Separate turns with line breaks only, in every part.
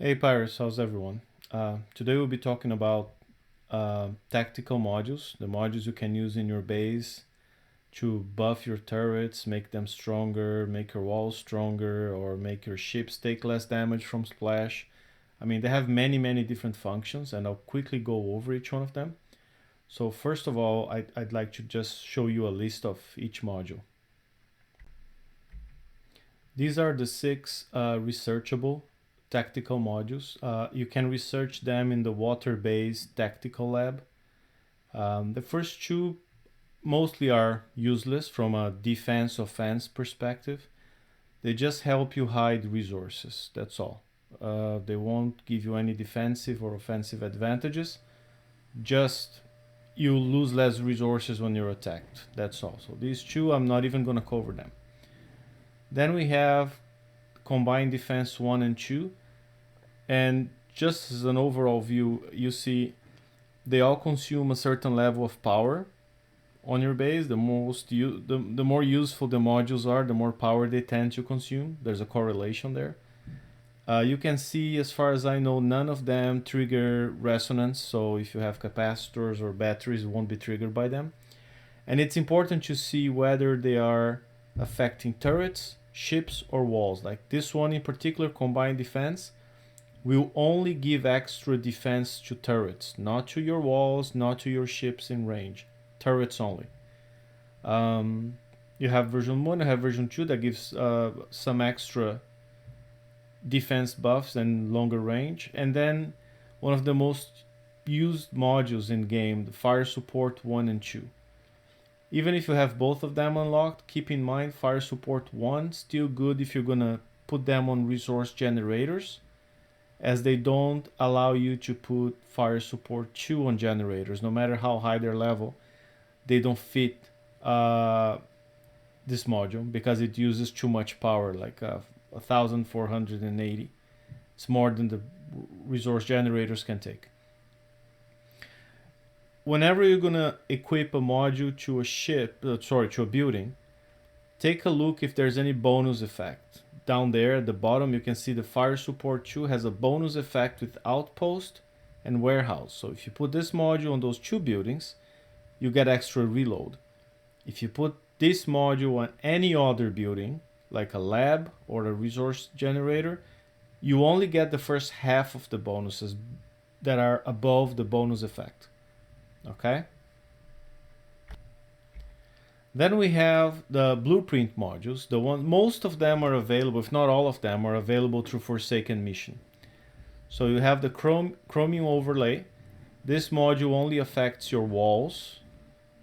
Hey Pirates, how's everyone? Today we'll be talking about tactical modules, the modules you can use in your base to buff your turrets, make them stronger, make your walls stronger, or make your ships take less damage from splash. I mean, they have many different functions, and I'll quickly go over each one of them. So first of all, I'd like to just show you a list of each module. These are the 6 researchable tactical modules. You can research them in the water-based tactical lab. The first 2 mostly are useless from a defense-offense perspective. They just help you hide resources, that's all. They won't give you any defensive or offensive advantages. Just you lose less resources when you're attacked, that's all. So these 2, I'm not even going to cover them. Then we have Combined Defense 1 and 2. And just as an overall view, you see they all consume a certain level of power on your base. The more useful the modules are, the more power they tend to consume. There's a correlation there. You can see, as far as I know, none of them trigger resonance. So if you have capacitors or batteries, it won't be triggered by them. And it's important to see whether they are affecting turrets, ships, or walls. Like this one in particular, Combined Defense, will only give extra defense to turrets, not to your walls, not to your ships in range. Turrets only. You have version 1, you have version 2 that gives some extra defense buffs and longer range. And then one of the most used modules in game, the Fire Support 1 and 2. Even if you have both of them unlocked, keep in mind Fire Support 1 still good if you're gonna put them on resource generators, as they don't allow you to put Fire Support 2 on generators. No matter how high their level, they don't fit this module because it uses too much power, like 1480. It's more than the resource generators can take. Whenever you're gonna equip a module to a ship, to a building, take a look if there's any bonus effect. Down there at the bottom, you can see the Fire Support 2 has a bonus effect with Outpost and Warehouse. So if you put this module on those 2 buildings, you get extra reload. If you put this module on any other building, like a lab or a resource generator, you only get the first half of the bonuses that are above the bonus effect. Okay? Then we have the blueprint modules. Most of them are available, if not all of them, are available through Forsaken Mission. So you have the Chromium overlay. This module only affects your walls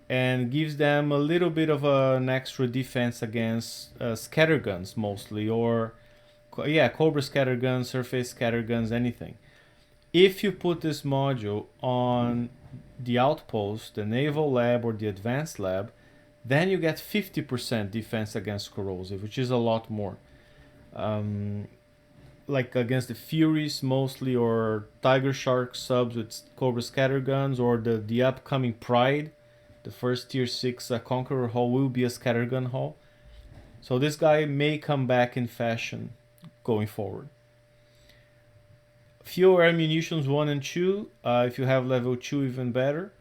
and gives them a little bit of an extra defense against scatterguns mostly, or Cobra scatterguns, surface scatterguns, anything. If you put this module on the outpost, the naval lab, or the advanced lab, then you get 50% defense against corrosive, which is a lot more. Like against the Furies mostly, or Tiger Shark subs with Cobra scatterguns, or the upcoming Pride, the first tier 6 Conqueror hull will be a scattergun hull. So this guy may come back in fashion going forward. Fuel Ammunitions 1 and 2, if you have level 2, even better.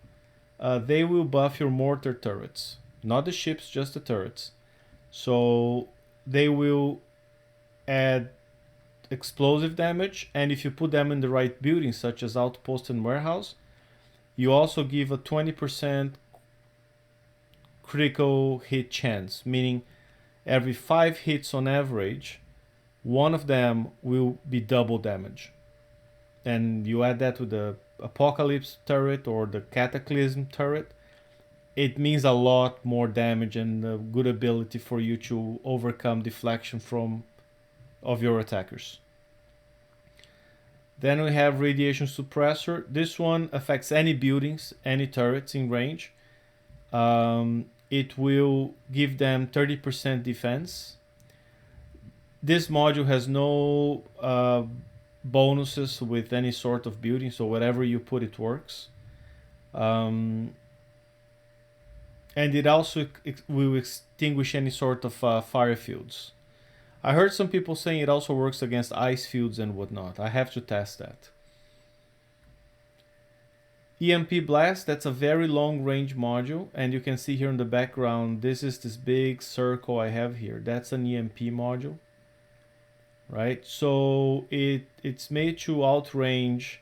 They will buff your mortar turrets. Not the ships, just the turrets. So they will add explosive damage, and if you put them in the right buildings, such as outpost and warehouse, you also give a 20% critical hit chance, meaning every 5 hits on average, one of them will be double damage. And you add that to the Apocalypse turret or the Cataclysm turret, it means a lot more damage and a good ability for you to overcome deflection of your attackers. Then we have Radiation Suppressor. This one affects any buildings, any turrets in range. It will give them 30% defense. This module has no bonuses with any sort of building, so whatever you put, it works. And it also will extinguish any sort of fire fields. I heard some people saying it also works against ice fields and whatnot. I have to test that. Emp Blast, that's a very long range module, and you can see here in the background, this is this big circle I have here. That's an EMP module, right? So it's made to outrange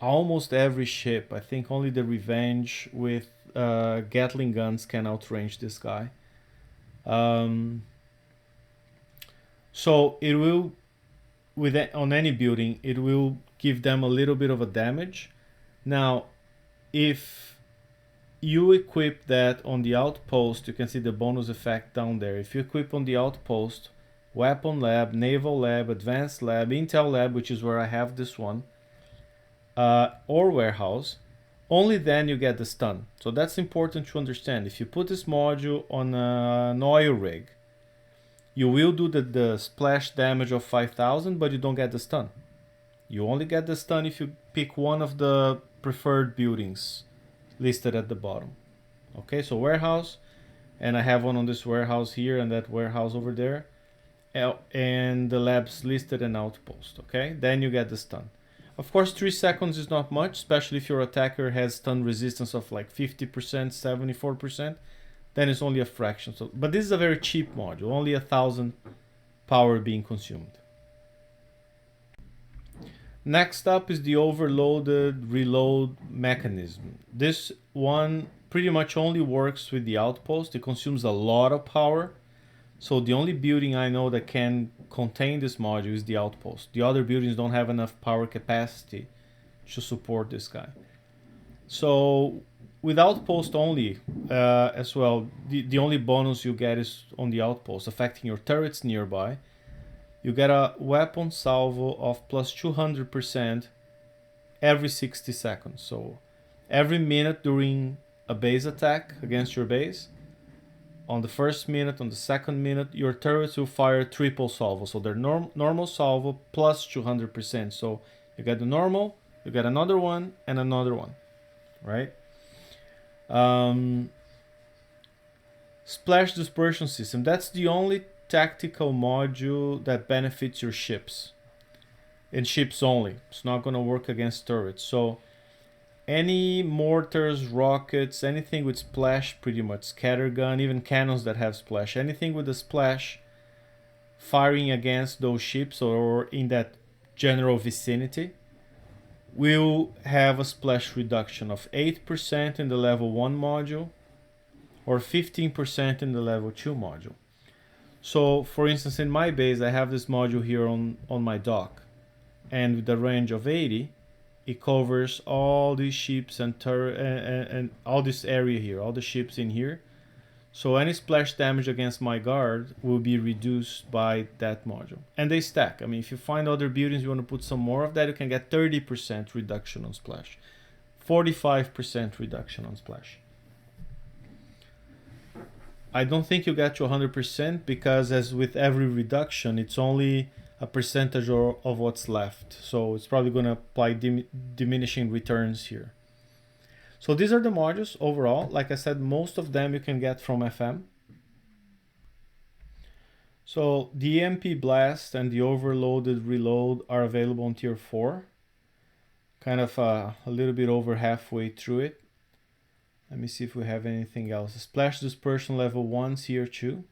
almost every ship. I think only the Revenge with Gatling guns can outrange this guy. So it will, on any building, it will give them a little bit of a damage. Now, if you equip that on the outpost, you can see the bonus effect down there. If you equip on the outpost, Weapon Lab, Naval Lab, Advanced Lab, Intel Lab, which is where I have this one, or Warehouse, only then you get the stun. So that's important to understand. If you put this module on an oil rig, you will do the splash damage of 5,000, but you don't get the stun. You only get the stun if you pick one of the preferred buildings listed at the bottom. Okay, so warehouse, and I have one on this warehouse here and that warehouse over there, and the labs listed and outpost. Okay, then you get the stun. Of course, 3 seconds is not much, especially if your attacker has stun resistance of like 50%, 74%. Then it's only a fraction. So, but this is a very cheap module, only 1,000 power being consumed. Next up is the overloaded reload mechanism. This one pretty much only works with the outpost. It consumes a lot of power. So the only building I know that can contain this module is the outpost. The other buildings don't have enough power capacity to support this guy. So with outpost only as well, the only bonus you get is on the outpost, affecting your turrets nearby. You get a weapon salvo of plus 200% every 60 seconds. So every minute during a base attack against your base, on the first minute, on the second minute, your turrets will fire triple salvo. So they're normal salvo plus 200%. So you get the normal, you get another one, and another one, right? Splash dispersion system. That's the only tactical module that benefits your ships. And ships only. It's not going to work against turrets. So any mortars, rockets, anything with splash, pretty much scattergun, even cannons that have splash, anything with a splash firing against those ships or in that general vicinity will have a splash reduction of 8% in the level 1 module or 15% in the level 2 module. So for instance, in my base, I have this module here on my dock, and with a range of 80, it covers all these ships and all this area here, all the ships in here. So any splash damage against my guard will be reduced by that module. And they stack. I mean, if you find other buildings you want to put some more of that, you can get 30% reduction on splash, 45% reduction on splash. I don't think you get to 100% because as with every reduction, it's only a percentage of what's left. So it's probably going to apply diminishing returns here. So these are the modules overall. Like I said, most of them you can get from FM. So the Emp Blast and the Overloaded Reload are available on tier 4. Kind of a little bit over halfway through it. Let me see if we have anything else. Splash Dispersion level 1's here too.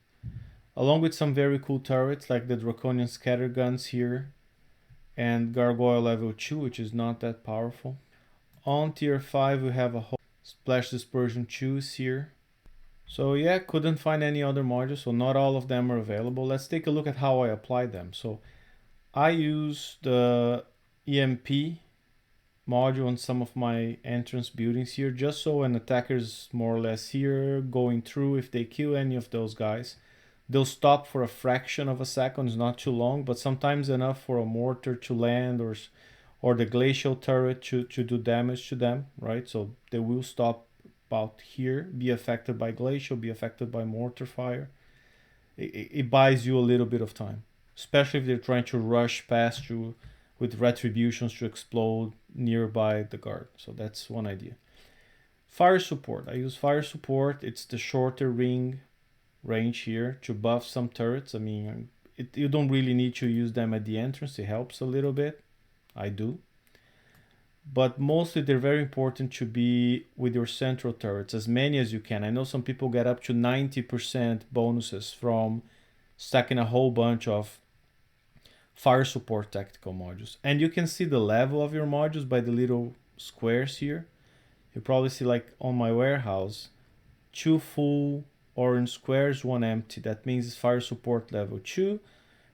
Along with some very cool turrets like the Draconian Scatterguns here. And Gargoyle level 2, which is not that powerful. On tier 5 we have a whole Splash Dispersion 2's here. So yeah, couldn't find any other modules, so not all of them are available. Let's take a look at how I apply them. So I use the EMP module on some of my entrance buildings here, just so an attacker's more or less here going through, if they kill any of those guys, they'll stop for a fraction of a second. It's not too long, but sometimes enough for a mortar to land or the glacial turret to do damage to them, right? So they will stop about here, be affected by glacial, be affected by mortar fire. It buys you a little bit of time, especially if they're trying to rush past you with retributions to explode nearby the guard. So that's one idea. Fire support. I use fire support. It's the shorter ring range here to buff some turrets. I mean, you don't really need to use them at the entrance. It helps a little bit. I do. But mostly they're very important to be with your central turrets, as many as you can. I know some people get up to 90% bonuses from stacking a whole bunch of fire support tactical modules. And you can see the level of your modules by the little squares here. You probably see, like on my warehouse, 2 full orange squares, 1 empty. That means it's fire support level 2.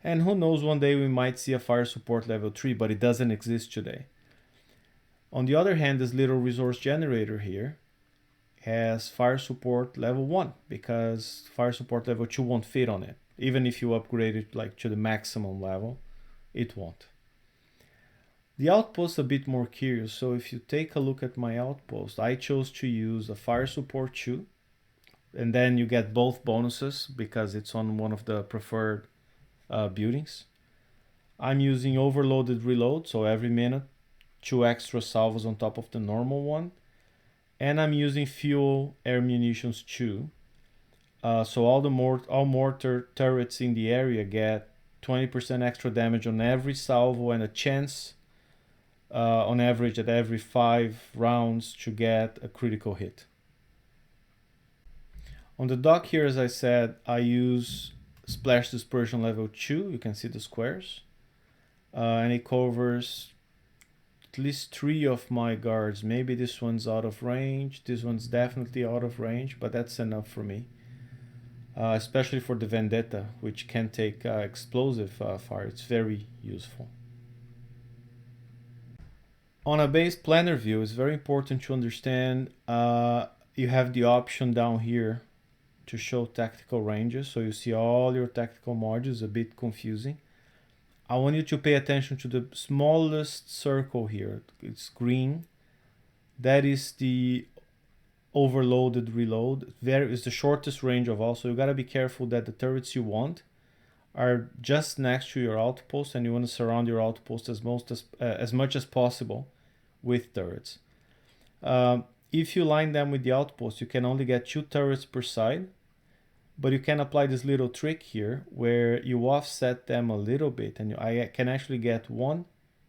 And who knows, one day we might see a fire support level 3, but it doesn't exist today. On the other hand, this little resource generator here has fire support level 1 because fire support level 2 won't fit on it. Even if you upgrade it like to the maximum level, it won't. The outpost is a bit more curious. So if you take a look at my outpost, I chose to use a fire support 2, and then you get both bonuses because it's on one of the preferred buildings. I'm using overloaded reload, so every minute 2 extra salvos on top of the normal one. And I'm using fuel air munitions 2. So all mortar turrets in the area get 20% extra damage on every salvo and a chance on average at every 5 rounds to get a critical hit. On the dock here, as I said, I use splash dispersion level 2. You can see the squares. And it covers at least 3 of my guards. Maybe this one's out of range. This one's definitely out of range, but that's enough for me. Especially for the Vendetta, which can take explosive fire. It's very useful. On a base planner view, it's very important to understand you have the option down here to show tactical ranges. So you see all your tactical modules, a bit confusing. I want you to pay attention to the smallest circle here. It's green. That is the overloaded reload. It's the shortest range of all. So you gotta be careful that the turrets you want are just next to your outpost, and you want to surround your outpost as much as possible with turrets. If you line them with the outpost, you can only get 2 turrets per side. But you can apply this little trick here where you offset them a little bit, and I can actually get 1,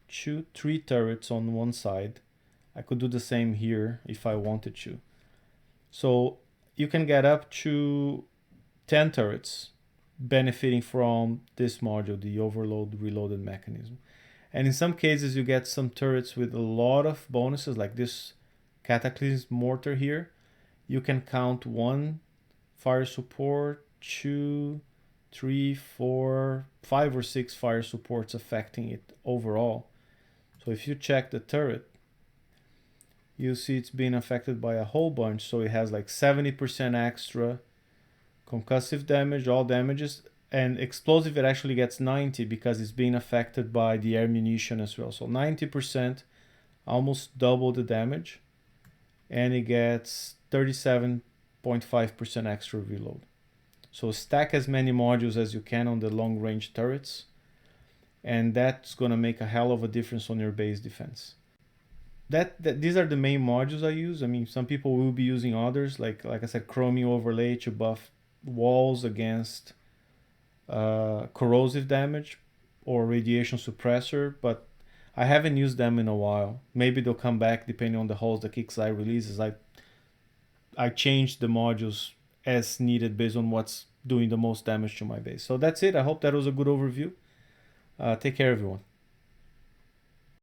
2, 3 turrets on one side. I could do the same here if I wanted to. So you can get up to 10 turrets benefiting from this module, the overload reloaded mechanism. And in some cases you get some turrets with a lot of bonuses, like this Cataclysm mortar here. You can count 1 fire support, 2, 3, 4, 5 or 6 fire supports affecting it overall. So if you check the turret, you see it's being affected by a whole bunch. So it has like 70% extra concussive damage, all damages, and explosive it actually gets 90 because it's being affected by the air munition as well. So 90%, almost double the damage, and it gets 37.5% extra reload. So stack as many modules as you can on the long range turrets, and that's gonna make a hell of a difference on your base defense. These are the main modules I use. I mean, some people will be using others, like I said, Chromium overlay to buff walls against corrosive damage, or radiation suppressor, but I haven't used them in a while. Maybe they'll come back depending on the holes the Kixeye releases. I changed the modules as needed based on what's doing the most damage to my base. So that's it. I hope that was a good overview. Take care, everyone.